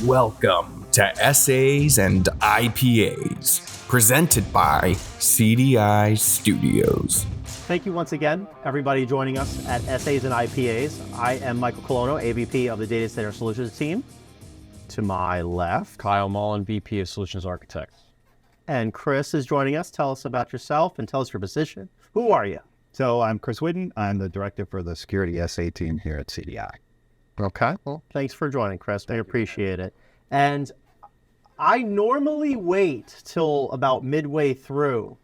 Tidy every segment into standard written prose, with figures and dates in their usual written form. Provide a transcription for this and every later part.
Welcome to Essays and IPAs, presented by CDI Studios. Thank you once again, everybody joining us at Essays and IPAs. I am Michael Colonno, AVP of the Data Center Solutions team. To my left, Kyle Mullin, VP of Solutions Architects. And Chris is joining us. Tell us about yourself and tell us your position. Who are you? So I'm Chris Whidden. I'm the director for the security SA team here at CDI. Okay. Well, thanks for joining, Chris. I appreciate it. And I normally wait till about midway through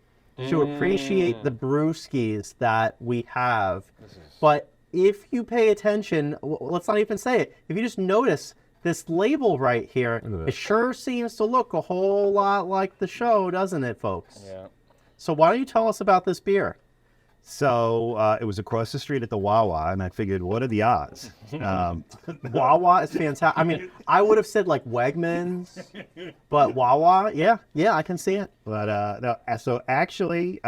to appreciate the brewskis that we have. But if you pay attention, let's not even say it. If you just notice this label right here, it sure seems to look a whole lot like the show, doesn't it, folks? Yeah. So why don't you tell us about this beer? So it was across the street at the Wawa, and I figured, what are the odds? Wawa is fantastic. I mean, I would have said like Wegmans, but Wawa, yeah, I can see it. But no, so actually,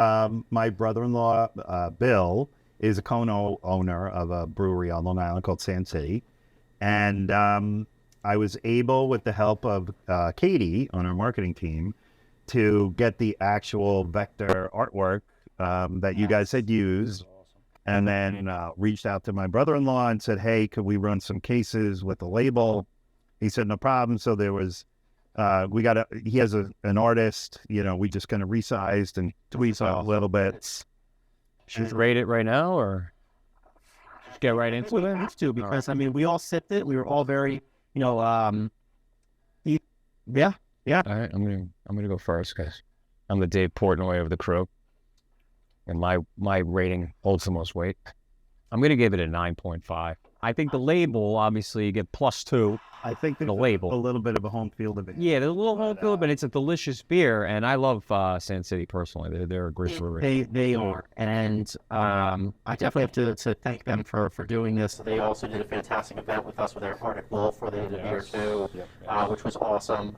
my brother-in-law, Bill, is a Colonno owner of a brewery on Long Island called Sand City. And I was able, with the help of Katie on our marketing team, to get the actual vector artwork that you guys had used, and then reached out to my brother-in-law and said, hey, could we run some cases with the label? He said, no problem. So there was, he has an artist, we just kind of resized and tweaked a little bit. Should we rate it right now, or just get right into it? Let's do, because I mean, we all sipped it. We were all very, yeah. All right, I'm gonna go first because I'm the Dave Portnoy of the crew, and my rating holds the most weight. I'm gonna give it a 9.5. I think the label, obviously, you get +2. I think the label, a little bit of a home field of it. Yeah, there's a little home field, but it's a delicious beer, and I love Sand City personally. They're a great brewery. They are, and I definitely have to thank them for doing this. They also did a fantastic event with us with our Arctic Wolf, where they did a beer too, which was awesome.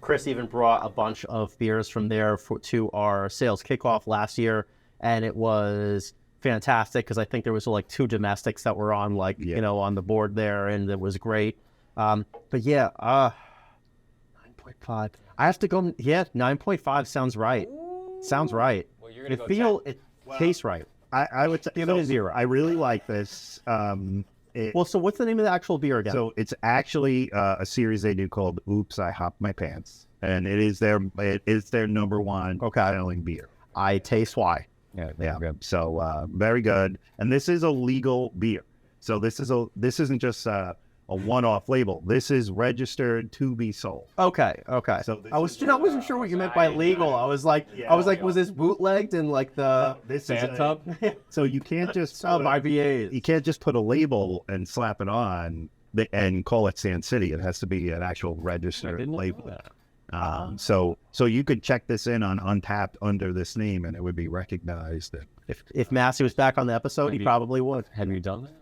Chris even brought a bunch of beers from there to our sales kickoff last year, and it was fantastic because I think there was like 2 domestics that were on on the board there, and it was great. But yeah, 9.5. I have to go. Yeah, 9.5 sounds right. Sounds right. Well, you're It tastes right. I would say, give it a 0. I really like this. So what's the name of the actual beer again? So it's actually a series they do called Oops, I Hopped My Pants. And it is their number one selling beer. I taste why. Yeah. Good. So very good. And this is a legal beer. So this isn't just a one-off label. This is registered to be sold. Okay. So I wasn't sure what you meant by legal. I was like, was this bootlegged in like the sand tub? So you can't just IPAs. You can't just put a label and slap it on and call it Sand City. It has to be an actual registered label. So you could check this in on Untapped under this name, and it would be recognized. If Massey was back on the episode, he probably would. Have you done that?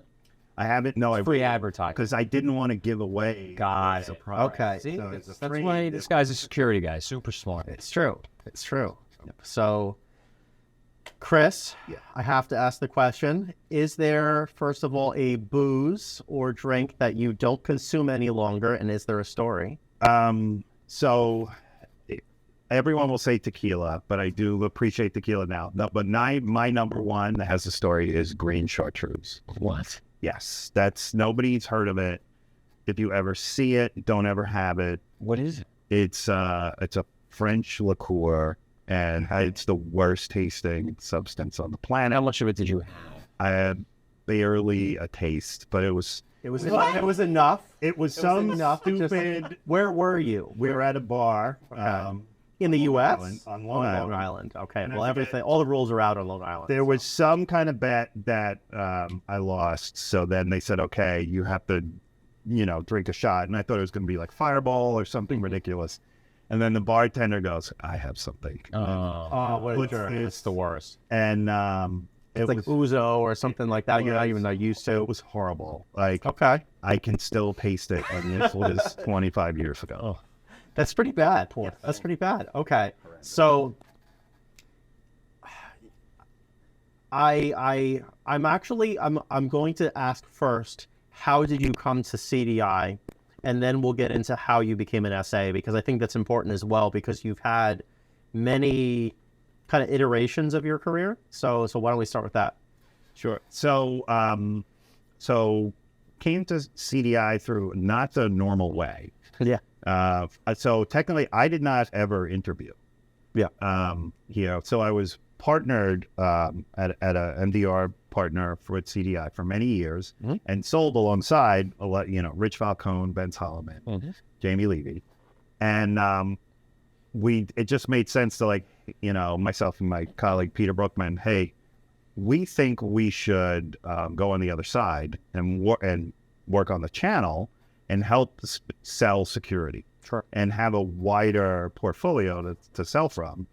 I haven't. No, free advertising because I didn't want to give away. Got it. Okay. See, that's why this guy's a security guy. Super smart. It's true. So, Chris, I have to ask the question: is there, first of all, a booze or drink that you don't consume any longer, and is there a story? So everyone will say tequila, but I do appreciate tequila now. No, but my number one that has a story is green chartreuse. What? Yes, nobody's heard of it. If you ever see it, don't ever have it. What is it? It's a French liqueur, and it's the worst tasting substance on the planet. How much of it did you have? I had barely a taste, but it was enough. It was some stupid. Where were you? We were at a bar. In the U.S.? On Long Island. Long Island. Okay. Well, all the rules are out on Long Island. There was some kind of bet that I lost. So then they said, okay, you have to, drink a shot. And I thought it was going to be like Fireball or something ridiculous. And then the bartender goes, I have something. What a jerk. It's the worst. And it's like Ouzo or something like that. You're not even used to. It was horrible. Like, okay. I can still taste it. And this was 25 years ago. Oh. That's pretty bad. That's pretty bad. Okay. So I'm going to ask first, how did you come to CDI? and then we'll get into how you became an SA, because I think that's important as well, because you've had many kind of iterations of your career. So why don't we start with that? Sure. So came to CDI through not the normal way. Yeah. So technically, I did not ever interview. Yeah. So I was partnered at a MDR partner with CDI for many years, and sold alongside a lot, Rich Falcone, Ben Solomon, Jamie Levy, and it just made sense to myself and my colleague Peter Brookman, hey, we think we should go on the other side and work on the channel and help sell security, and have a wider portfolio to sell from.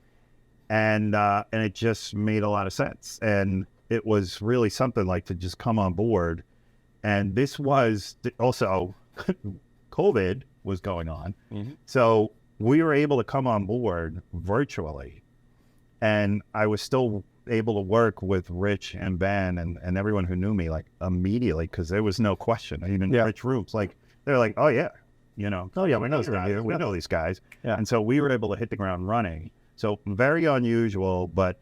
And it just made a lot of sense. And it was really something like to just come on board. And this was also COVID was going on. So we were able to come on board virtually. And I was still able to work with Rich and Ben and everyone who knew me immediately, because there was no question. Even Rich Roops, they're like, oh yeah, we know these guys. We know these guys. Yeah. And so we were able to hit the ground running. So very unusual, but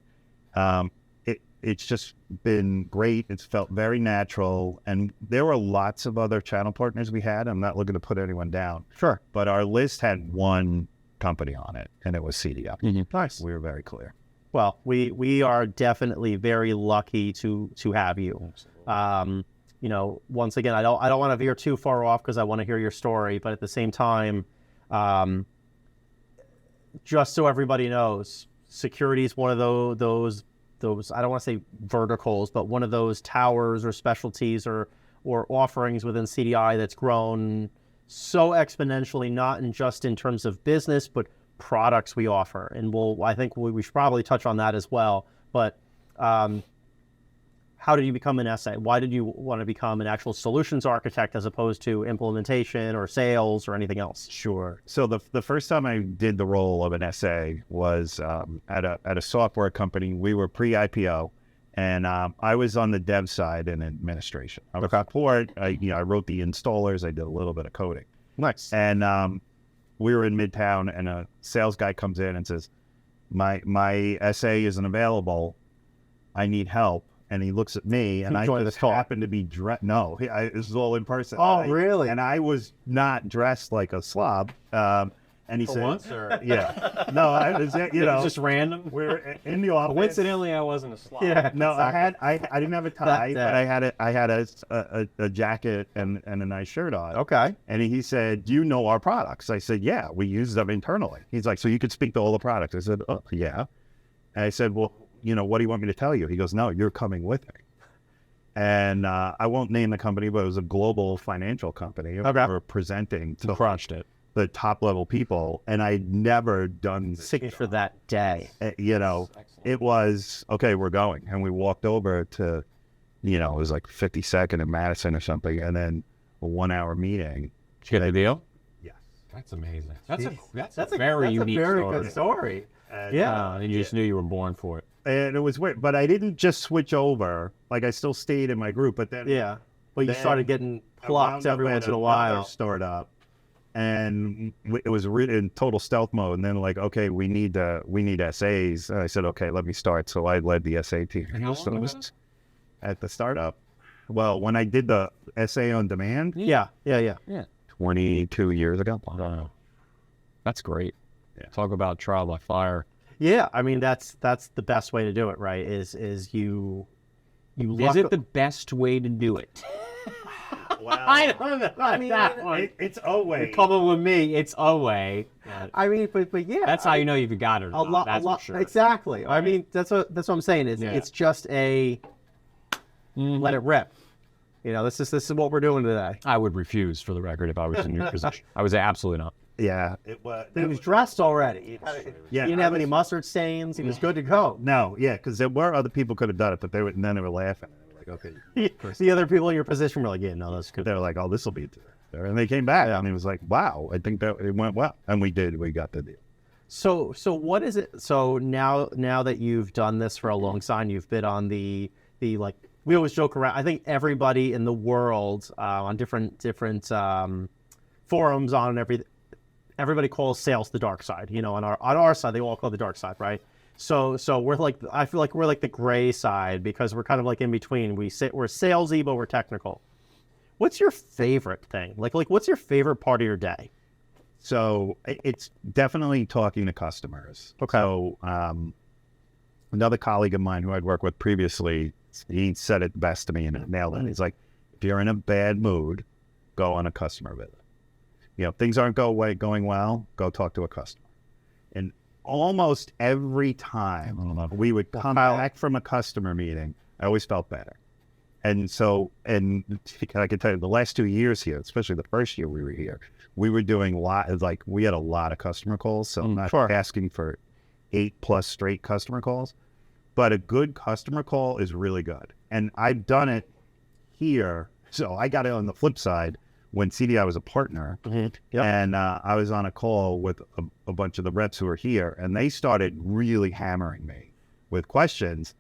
it's just been great. It's felt very natural. And there were lots of other channel partners we had. I'm not looking to put anyone down. Sure. But our list had one company on it, and it was CDI. Nice. We were very clear. Well, we are definitely very lucky to have you. Once again, I don't want to veer too far off, because I want to hear your story, but at the same time, just so everybody knows, security is one of those I don't want to say verticals, but one of those towers or specialties or offerings within CDI that's grown so exponentially, not just in terms of business, but products we offer. And I think we should probably touch on that as well. But how did you become an SA? Why did you want to become an actual solutions architect as opposed to implementation or sales or anything else? Sure. So the first time I did the role of an SA was at a software company. We were pre-IPO, and I was on the dev side and administration. I was support. I wrote the installers. I did a little bit of coding. Nice. And we were in Midtown, and a sales guy comes in and says, my SA isn't available. I need help. And he looks at me, and I just happened to be dressed. No, this is all in person. Oh, really? And I was not dressed like a slob. And he said, once, or? Yeah. No, I was, It's just random. We're in the office. Coincidentally, I wasn't a slob. Yeah. No, exactly. I didn't have a tie, but I had a jacket and a nice shirt on. Okay. And he said, do you know our products? I said, yeah, we use them internally. He's like, so you could speak to all the products? I said, oh, yeah. And I said, well, what do you want me to tell you? He goes, no, you're coming with me. And I won't name the company, but it was a global financial company. Okay. We were presenting to Crushed it. the top level people, and I'd never done this For that day. It was, okay, we're going. And we walked over to, it was like 52nd and Madison or something, and then a 1 hour meeting. Did you get the deal? Yes. That's amazing. That's a very unique story. Good story. And you just knew you were born for it. And it was weird, but I didn't just switch over. I still stayed in my group, but then but you started getting plucked every once in a while. Startup, and it was really in total stealth mode. And then okay, we need SAs. And I said, okay, let me start. So I led the SA team. And how long was this? At the startup? Well, when I did the SA on demand, 22 years ago. Wow. That's great. Yeah. Talk about trial by fire. Yeah, I mean that's the best way to do it, right? Is you Is it the best way to do it? Wow. I don't know. I mean, that one. It's a way. Coming with me, it's a way. I mean, but yeah, That's how you know you've got it. Or not, that's for sure. Exactly. I mean, that's what I'm saying. Is it's just a let it rip. This is what we're doing today. I would refuse, for the record, if I was in your position. I was absolutely not. Yeah, it was. He was dressed already. Yeah, he didn't have any mustard stains. He was good to go. No, yeah, because there were other people could have done it, but they were laughing. They were like, okay. The other people in your position were like, yeah, no, that's good. They were like, oh, this will be there. And they came back, and he was like, wow, I think that it went well, and we did. We got the deal. So what is it? So now that you've done this for a long time, you've been on the we always joke around. I think everybody in the world on different forums on everybody calls sales the dark side. You know, on our side, they all call it the dark side, right? So we're like, I feel like we're like the gray side because we're kind of like in between. We're salesy, but we're technical. What's your favorite thing? Like what's your favorite part of your day? So it's definitely talking to customers. Okay. So another colleague of mine who I'd worked with previously, he said it best to me and it nailed it. He's like, if you're in a bad mood, go on a customer visit. You know, things aren't going well, go talk to a customer. And almost every time we would come back from a customer meeting, I always felt better. And so, and I can tell you the last 2 years here, especially the first year we were here, we were doing we had a lot of customer calls. So I'm not asking for 8+ straight customer calls, but a good customer call is really good. And I've done it here. So I got it on the flip side when CDI was a partner, and I was on a call with a bunch of the reps who were here, and they started really hammering me with questions.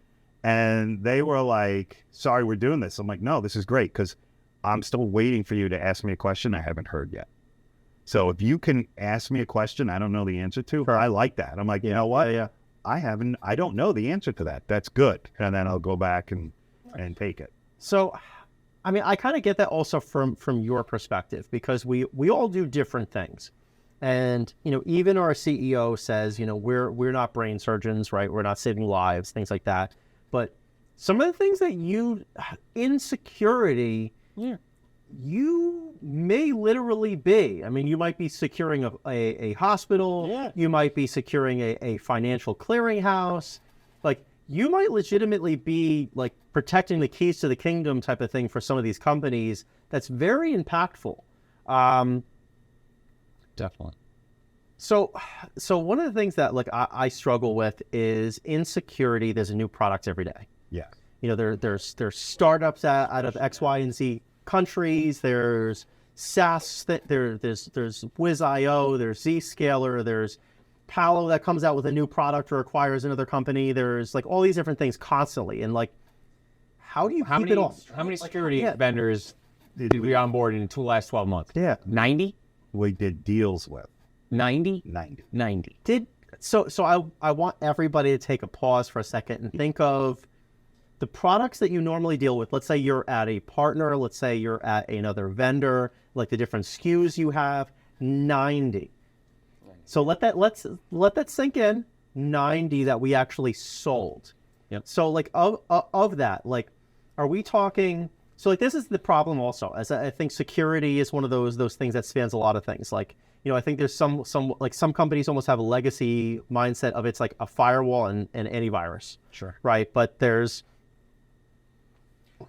And they were like, sorry, we're doing this. I'm like, no, this is great because I'm still waiting for you to ask me a question I haven't heard yet. So if you can ask me a question I don't know the answer to, I like that. I'm like, you know what? Yeah. I don't know the answer to that. That's good. And then I'll go back and take it. So, I mean, I kind of get that also from your perspective because we all do different things. And, you know, even our CEO says, you know, we're not brain surgeons, right? We're not saving lives, things like that. But some of the things that insecurity, you may literally be. I mean, you might be securing a hospital. Yeah. You might be securing a financial clearinghouse. Like, you might legitimately be, like, protecting the keys to the kingdom type of thing for some of these companies. That's very impactful. Definitely. So one of the things that, like, I struggle with is insecurity. There's a new product every day. Yeah. You know, there's startups out of X, Y, and Z countries. There's SaaS. There's Wiz.io. There's Zscaler. There's Palo that comes out with a new product or acquires another company. There's like all these different things constantly. And like, how do you keep it all? How many security vendors did we onboard in the last 12 months? Yeah. 90? We did deals with 90? 90. So I want everybody to take a pause for a second and think of the products that you normally deal with. Let's say you're at a partner. Let's say you're at another vendor, like the different SKUs you have. 90. So let that sink in. 90 that we actually sold. Yep. So like of that, like, are we talking? So like this is the problem also. As I think security is one of those things that spans a lot of things. Like, you know, I think there's some companies almost have a legacy mindset of it's like a firewall and antivirus. Sure. Right. But there's,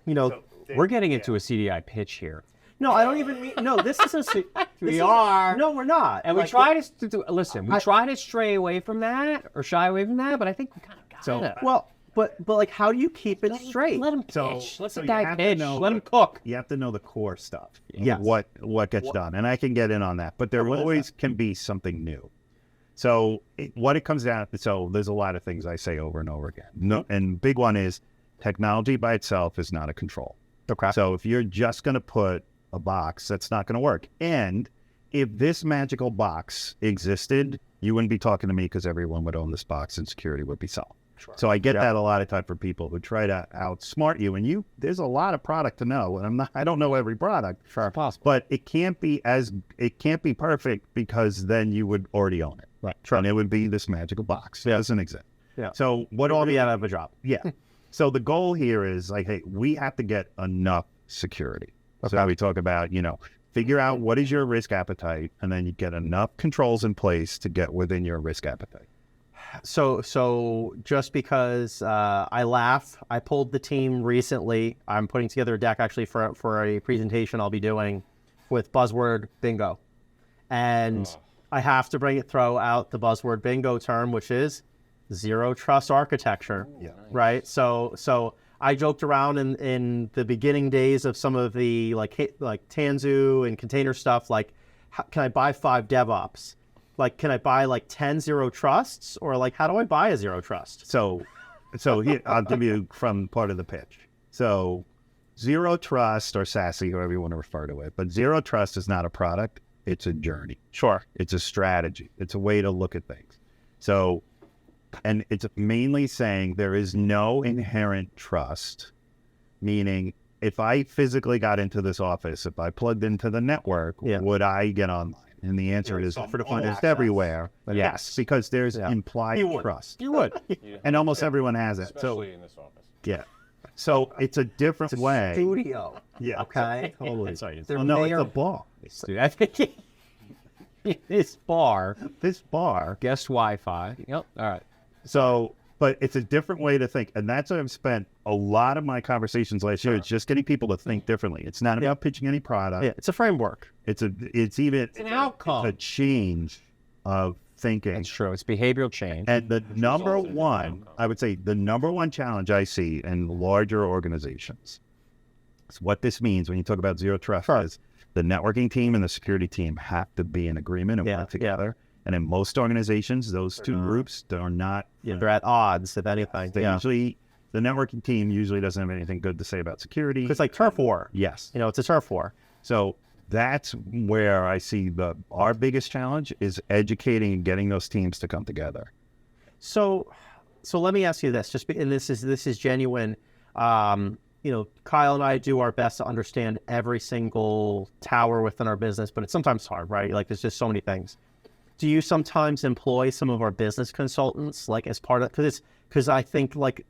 you know, we're getting into a CDI pitch here. no, I don't even mean, no, this isn't. We are. No, we're not. And we try to listen, we try to stray away from that or shy away from that, but I think we kind of got it. Well, but like, how do you keep it straight? Let him pitch. Let the guy you have to pitch. know- Let him cook. You have to know the core stuff. Yes. What gets done. And I can get in on that. But there always can be something new. So what it comes down to, so there's a lot of things I say over and over again. No, and big one is technology by itself is not a control. Okay. So if you're just going to put a box, that's not going to work. And if this magical box existed, you wouldn't be talking to me because everyone would own this box and security would be solved. Sure. So I get that a lot of time for people who try to outsmart you, and there's a lot of product to know, and I don't know every product, but it can't be perfect because then you would already own it, Right. And it would be this magical box. It doesn't exist. Yeah. So what All do be out of a job. Yeah. So the goal here is like, hey, we have to get enough security. Okay. So we talk about, you know, figure out what is your risk appetite, and then you get enough controls in place to get within your risk appetite. So just because I laugh, I pulled the team recently. I'm putting together a deck actually for a presentation I'll be doing with buzzword bingo. And I have to throw out the buzzword bingo term, which is zero trust architecture. Yeah. Right. So I joked around in the beginning days of some of the like Tanzu and container stuff, like, can I buy 5 DevOps? Like, can I buy like 10 zero trusts, or like, how do I buy a zero trust? So here, I'll give you from part of the pitch. So zero trust, or SASE, however you want to refer to it, but zero trust is not a product. it's a journey. Sure. It's a strategy. It's a way to look at things. So, and it's mainly saying there is no inherent trust, meaning if I physically got into this office, if I plugged into the network, would I get online? And the answer is almost everywhere. Yes, because there's implied trust. You would. And almost everyone has it. Especially in this office. Yeah. So it's a different way. Studio. Yeah. Okay. Totally. Sorry, They're No, mayor- it's a bar. dude, I think this bar, This bar. guest Wi-Fi. Yep. All right. So, but it's a different way to think. And that's what I've spent a lot of my conversations last year. It's just getting people to think differently. It's not about pitching any product. Yeah, it's a framework. It's an outcome. It's a change of thinking. That's true. It's behavioral change. And the number one, I would say the number one challenge I see in larger organizations is what this means when you talk about zero trust is the networking team and the security team have to be in agreement and work together. And in most organizations, those two groups are not. Yeah, they're at odds, if anything. They usually, the networking team usually doesn't have anything good to say about security. It's like turf war. Yes. You know, it's a turf war. So that's where I see our biggest challenge is educating and getting those teams to come together. So let me ask you this, and this is genuine. You know, Kyle and I do our best to understand every single tower within our business, but it's sometimes hard, right? Like there's just so many things. Do you sometimes employ some of our business consultants, like as part of, because I think like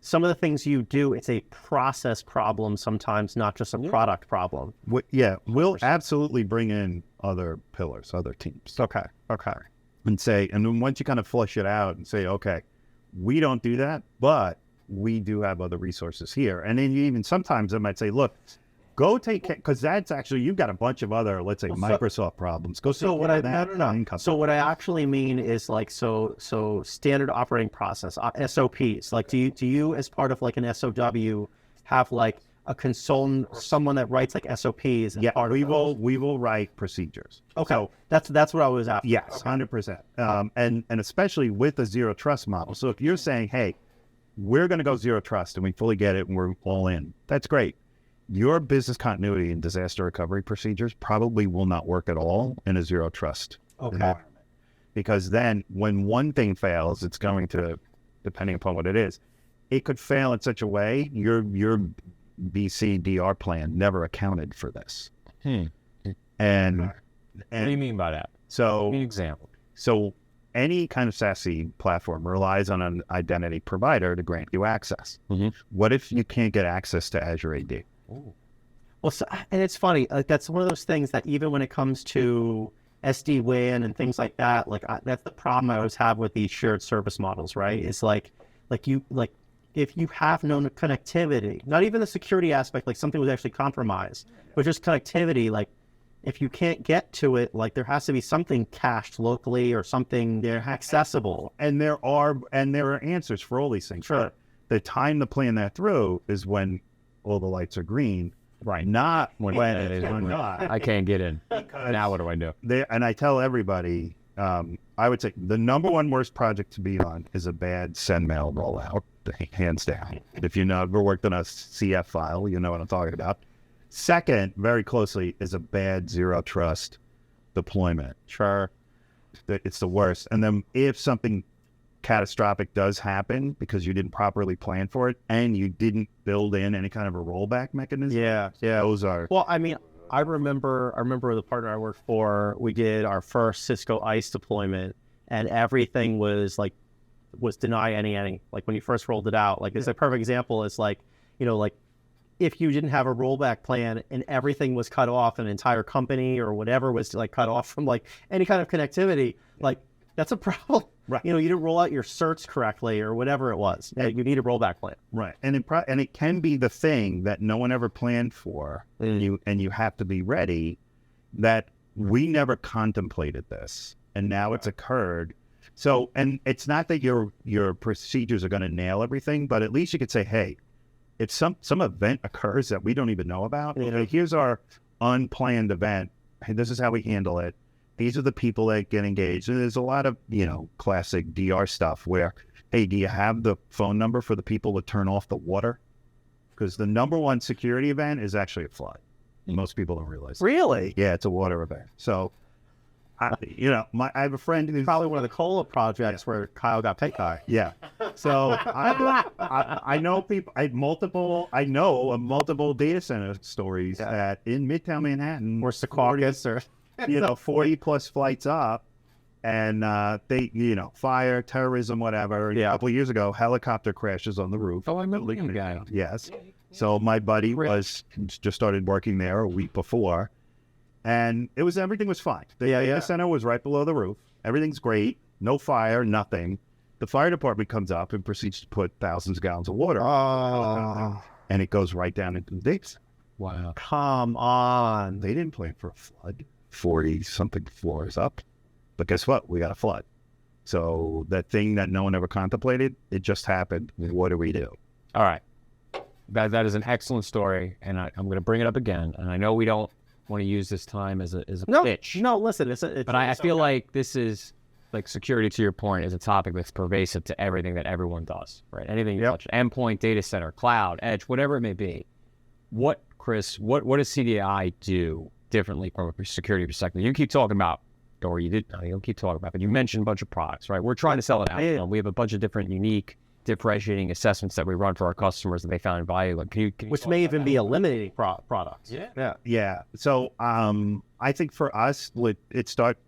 some of the things you do, it's a process problem sometimes, not just a product problem. We'll absolutely bring in other pillars, other teams. Okay. And then once you kind of flush it out and say, okay, we don't do that, but we do have other resources here. And then you even sometimes I might say, look, go take care, because that's actually, you've got a bunch of other, let's say, Microsoft problems. Go So what I actually mean is like, so standard operating process, SOPs. Like, do you as part of like an SOW have like a consultant or someone that writes like SOPs? Yeah, we will write procedures. Okay, So, that's what I was after. yes, 100%. And especially with the zero trust model. So if you're saying, hey, we're going to go zero trust and we fully get it and we're all in, that's great. Your business continuity and disaster recovery procedures probably will not work at all in a zero trust environment. Because then when one thing fails, it's going to, depending upon what it is, it could fail in such a way your BCDR plan never accounted for this. And What do you mean by that? so Give me an example. So any kind of SASE platform relies on an identity provider to grant you access. What if you can't get access to Azure AD? Well, and it's funny. Like that's one of those things that even when it comes to SD-WAN and things like that, that's the problem I always have with these shared service models, right? It's like if you have no connectivity, not even the security aspect, like something was actually compromised, but just connectivity, like if you can't get to it, like there has to be something cached locally or something they're accessible. And there are answers for all these things. Sure. The time to plan that through is when all the lights are green, Right. not When it is when not. I can't get in. Now what do I do? And I tell everybody, I would say the number one worst project to be on is a bad SendMail rollout, hands down. If you've ever worked on a CF file, you know what I'm talking about. Second, very closely, is a bad zero trust deployment. Sure. It's the worst. And then if something catastrophic does happen because you didn't properly plan for it and you didn't build in any kind of a rollback mechanism, those are. Well, I mean, I remember the partner I worked for, we did our first Cisco ICE deployment and everything was deny any, like when you first rolled it out, like it's a perfect example. It's like, you know, like if you didn't have a rollback plan and everything was cut off, an entire company or whatever was like cut off from like any kind of connectivity, like that's a problem. Right. You know, you didn't roll out your certs correctly or whatever it was. You need a rollback plan. Right. And it can be the thing that no one ever planned for, and you have to be ready, that we never contemplated this, and now it's occurred. So, and it's not that your procedures are going to nail everything, but at least you could say, hey, if some event occurs that we don't even know about, okay, here's our unplanned event. Hey, this is how we handle it. These are the people that get engaged. And there's a lot of, classic DR stuff where, hey, do you have the phone number for the people to turn off the water? Because the number one security event is actually a flood. Most people don't realize that. Really? Yeah, it's a water event. So, I have a friend who's Probably one of the cola projects where Kyle got pink eye. yeah. So I know people. I know of multiple data center stories that in Midtown Manhattan, Or Secaucus or 40 plus flights up, and they, fire, terrorism, whatever. Yeah. A couple of years ago, helicopter crashes on the roof. Oh, I remember the guy. Yes. So my buddy just started working there a week before, and everything was fine. The data center was right below the roof. Everything's great. No fire, nothing. The fire department comes up and proceeds to put thousands of gallons of water, and it goes right down into the data center. Wow. Come on. They didn't plan for a flood. 40 something floors up, but guess what? We got a flood. So that thing that no one ever contemplated, it just happened. What do we do? All right. That is an excellent story, and I'm going to bring it up again. And I know we don't want to use this time as a pitch. No, listen. But I feel like this is, like, security, to your point, is a topic that's pervasive to everything that everyone does, right? Anything you touch, endpoint, data center, cloud, edge, whatever it may be. Chris, what does CDI do differently from a security perspective? You keep talking about, or you don't keep talking about, but you mentioned a bunch of products, right? We're trying to sell it out. We have a bunch of different unique differentiating assessments that we run for our customers that they found valuable. Which may even be eliminating products. Yeah. So I think for us,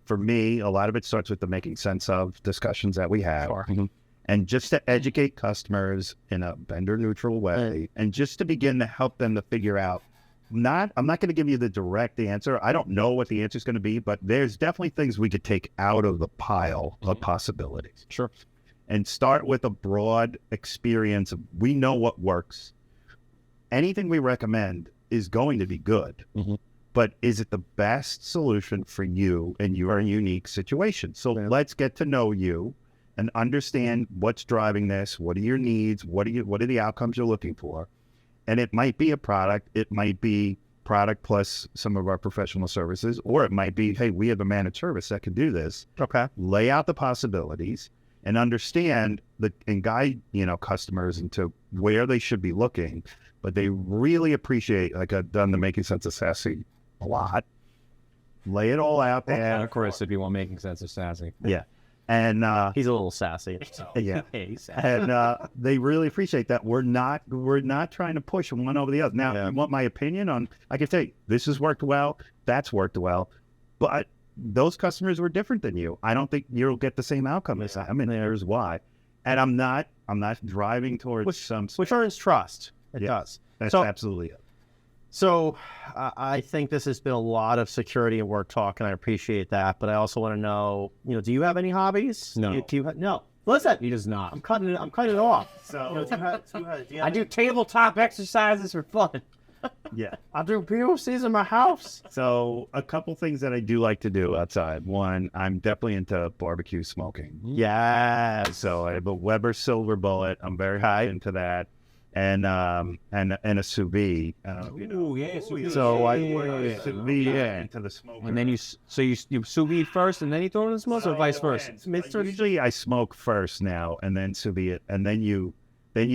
for me, a lot of it starts with the making sense of discussions that we have. Sure. And just to educate customers in a vendor neutral way, and just to begin to help them to figure out, I'm not going to give you the direct answer. I don't know what the answer is going to be, but there's definitely things we could take out of the pile of possibilities. Sure. And start with a broad experience of, we know what works. Anything we recommend is going to be good, but is it the best solution for you and your unique situation? So let's get to know you and understand what's driving this. What are your needs? What are the outcomes you're looking for? And it might be a product. It might be product plus some of our professional services, or it might be, hey, we have a managed service that can do this. Okay. Lay out the possibilities and understand and guide, customers into where they should be looking. But they really appreciate, like I've done the Making Sense of SASE a lot. Lay it all out there. And of course, if you want Making Sense of SASE. Yeah. And he's a little sassy. Yeah. He's sassy. And they really appreciate that. We're not trying to push one over the other. Now, you want my opinion on, I can tell you, this has worked well, that's worked well, but those customers were different than you. I don't think you'll get the same outcome as I mean, there's why. And I'm not driving towards which earns trust. It does. That's absolutely it. So I think this has been a lot of security and work talk, and I appreciate that. But I also want to know, do you have any hobbies? No. No. Listen, He does not. I'm cutting it off. So I do tabletop exercises for fun. Yeah. I do POCs in my house. So a couple things that I do like to do outside. One, I'm definitely into barbecue smoking. Yeah. So I have a Weber Silver Bullet. I'm very high into that. And a sous vide. So I sous vide into the smoker. And then you sous vide first, and then you throw it in the smoke, or vice versa? Usually I smoke first now, and then sous vide, and then you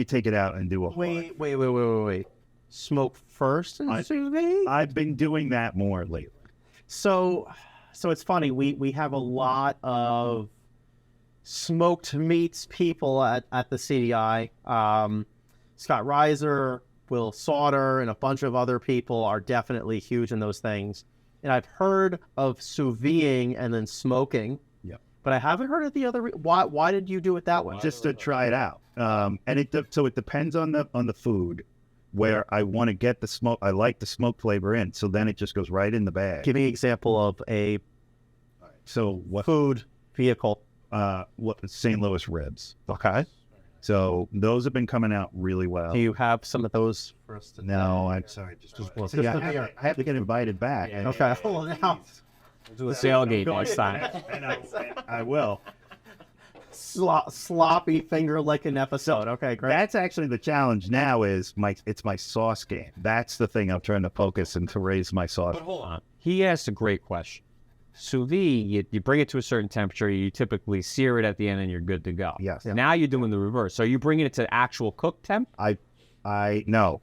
take it out and do a Wait. Smoke first and sous vide? I've been doing that more lately. So it's funny. We have a lot of smoked meats people at the CDI. Scott Reiser, Will Sauter, and a bunch of other people are definitely huge in those things. And I've heard of sous videing and then smoking. Yep. But I haven't heard of the other. Why did you do it that way? Just to try it out. And it depends on the food where I want to get the smoke. I like the smoke flavor in, so then it just goes right in the bag. Give me an example of a food vehicle. St. Louis ribs. Okay. So those have been coming out really well. Do you have some of those first? No, I'm sorry. I have to get invited back. Yeah, okay. Well, now Do a tailgate next time. And I will. Sloppy finger licking episode. Okay, great. That's actually the challenge now. It's my sauce game. That's the thing I'm trying to focus and to raise my sauce. But hold on. He asked a great question. Sous vide, you bring it to a certain temperature, you typically sear it at the end, and you're good to go. Yes. Yeah. Now you're doing the reverse. So are you bringing it to actual cook temp? I do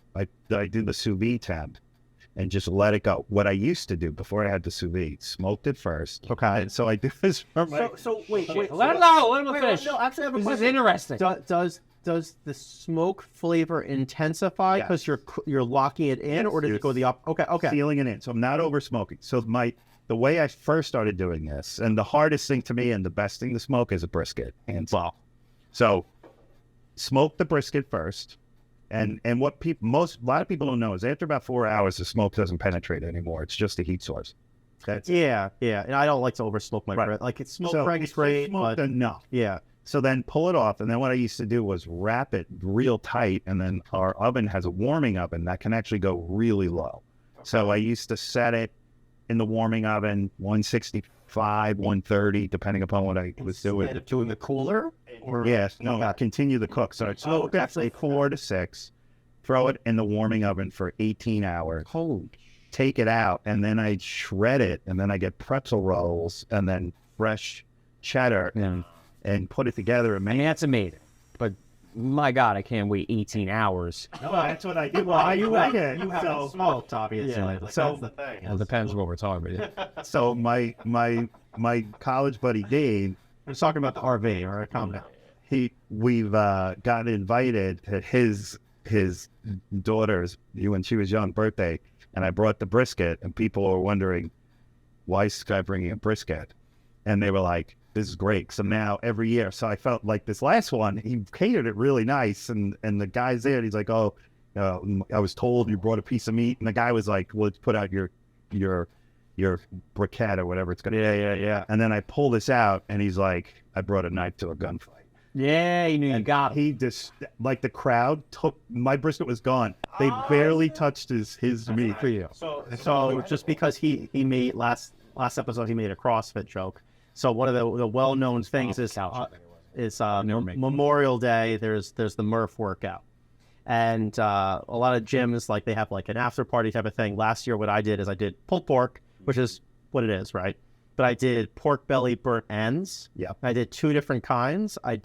the sous vide temp, and just let it go. What I used to do before I had the sous vide, smoked it first. Okay. And so I do this for my... So wait. Let him know. Let him finish. No, actually, I have a This question. is interesting. Does the smoke flavor intensify because you're locking it in, or does it go the up? Okay. Sealing it in. So I'm not over smoking. So the way I first started doing this, and the hardest thing to me and the best thing to smoke is a brisket. And so smoke the brisket first. And what a lot of people don't know is after about 4 hours, the smoke doesn't penetrate anymore. It's just a heat source. Yeah. And I don't like to over smoke my bread. Like it's smoke is great, smoked but enough. yeah. So then pull it off. And then what I used to do was wrap it real tight. And then our oven has a warming oven that can actually go really low. So I used to set it in the warming oven, 165, 130, depending upon what I was doing. Instead of doing the cooler? Continue the cook. So it's actually 4 to 6. Throw it in the warming oven for 18 hours. Take it out, and then I shred it, and then I get pretzel rolls, and then fresh cheddar, and put it together. And That's amazing. But my God, I can't wait 18 hours. No, that's what I do. Well, you haven't smoked, obviously. Yeah. Like, So- that's the thing. Well, it depends what we're talking about. So my college buddy Dave, We're talking about the RV or a comment. we've got invited to his daughter's, when she was young, birthday, and I brought the brisket, and people were wondering, why is this guy bringing a brisket? And they were like, this is great. So now every year, so I felt like this last one, he catered it really nice, and the guy's there, and he's like, I was told you brought a piece of meat, and the guy was like, well, let's put out your briquette or whatever it's gonna be. Yeah. And then I pull this out, and he's like, I brought a knife to a gunfight. Yeah, you knew you got it. He just, like, the crowd took, my brisket was gone. They barely touched his meat. For you. So just because he made last episode, he made a CrossFit joke. So one of the well-known things is Memorial Day. There's the Murph workout, and a lot of gyms, like, they have like an after party type of thing. Last year, what I did is I did pulled pork, which is what it is, right? But I did pork belly burnt ends. Yeah. I did 2 different kinds. I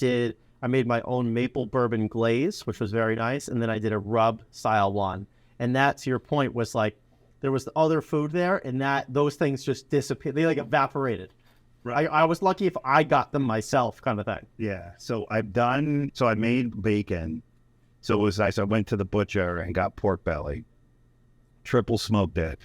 made my own maple bourbon glaze, which was very nice, and then I did a rub style one. And that, to your point, was like there was the other food there, and those things just disappeared. They like evaporated. Right. I was lucky if I got them myself, kind of thing. Yeah. So I made bacon. So it was nice. I went to the butcher and got pork belly, triple smoked it,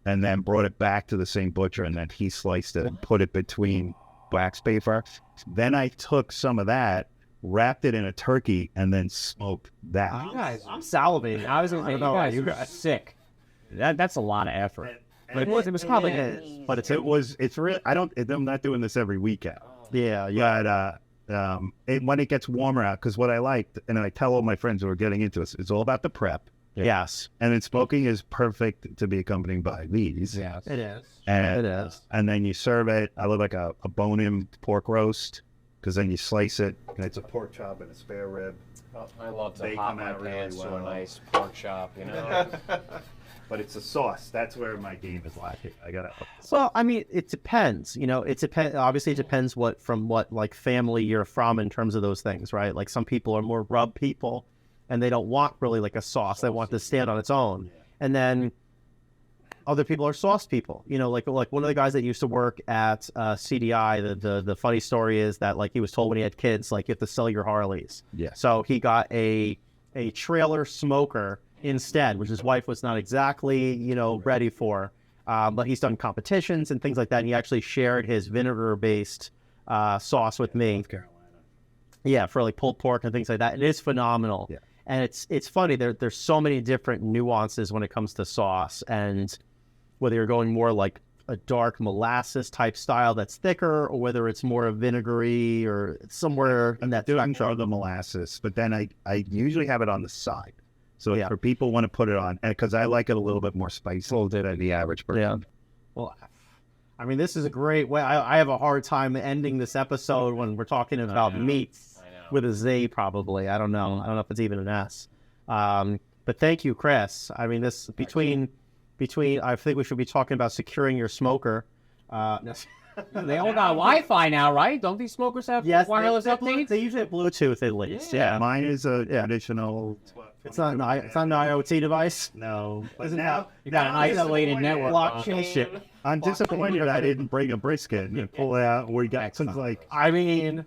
and then brought it back to the same butcher, and then he sliced it and put it between wax paper. Then I took some of that, wrapped it in a turkey, and then smoked that. You guys, I'm salivating. I was going to say, you guys are sick. That's a lot of effort. But it was probably but it's real. I'm not doing this every weekend. Yeah. But when it gets warmer out, because what I liked, and I tell all my friends who are getting into this, it's all about the prep. Yes. And then smoking is perfect to be accompanied by these. Yes. It is. And, It is. And then you serve it. I love like a bone-in pork roast, because then you slice it, and it's a pork chop and a spare rib. I love They to hop come my out really pants to a well. nice pork chop, you know. But it's a sauce. That's where my game is lacking. I gotta. Well, I mean, it depends. You know, obviously, it depends from what like family you're from in terms of those things, right? Like some people are more rub people, and they don't want really like a sauce. They want to stand on its own. And then other people are sauce people. You know, like one of the guys that used to work at CDI. The funny story is that like he was told when he had kids, like you have to sell your Harleys. Yeah. So he got a trailer smoker instead, which his wife was not exactly, ready for. But he's done competitions and things like that. And he actually shared his vinegar-based sauce with me. North Carolina. Yeah, for like pulled pork and things like that. It is phenomenal. Yeah. And it's funny. There's so many different nuances when it comes to sauce, and whether you're going more like a dark molasses type style that's thicker, or whether it's more of vinegary or somewhere in that I'm spectrum. sure the molasses, but then I usually have it on the side. So Yeah. for people who want to put it on, because I like it a little bit more spicy than the average person. Yeah. Well, I mean, this is a great way. I have a hard time ending this episode when we're talking about meats with a Z, probably. I don't know. I don't know if it's even an S. But thank you, Chris. I mean, this between, I think we should be talking about securing your smoker. They all got Wi-Fi now, right? Don't these smokers have wireless updates? They usually have Bluetooth at least. Yeah. Mine is a traditional It's not an IoT device. No, but Doesn't now have- You got an isolated network. Blockchain. Shit. I'm disappointed I didn't bring a brisket and pull it out. We got Excellent. like I mean,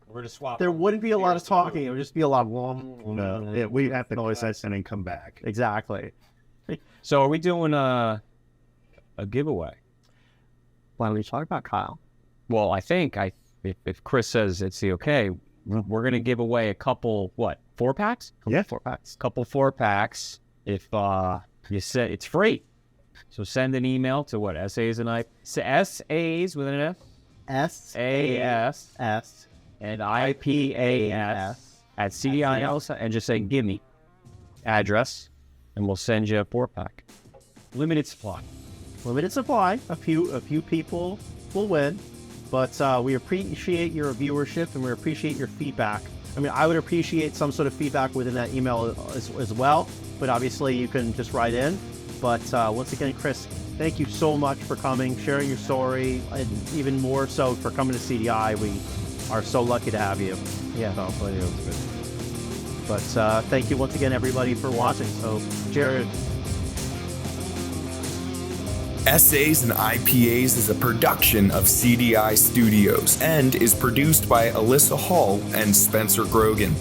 We're to swap. there wouldn't be a lot of talking. It would just be a lot of yeah, we have to go session and come back. Exactly. So are we doing a giveaway? Why don't we talk about Kyle? Well, I think if Chris says it's the okay, we're gonna give away a couple 4-packs? Yeah. 4-packs. Couple 4-packs. If you said it's free, so send an email to essays with an F SAS and IPAS at CDIL and just say give me address and we'll send you a 4-pack. Limited supply. Limited supply. A few people will win, but we appreciate your viewership and we appreciate your feedback. I mean, I would appreciate some sort of feedback within that email as well, but obviously you can just write in. But once again, Chris, thank you so much for coming, sharing your story, and even more so for coming to CDI. We are so lucky to have you. Yeah. But thank you once again, everybody, for watching. So, Jared. Essays and IPAs is a production of CDI Studios and is produced by Alyssa Hall and Spencer Grogan.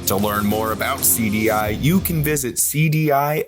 To learn more about CDI, you can visit cdillc.com.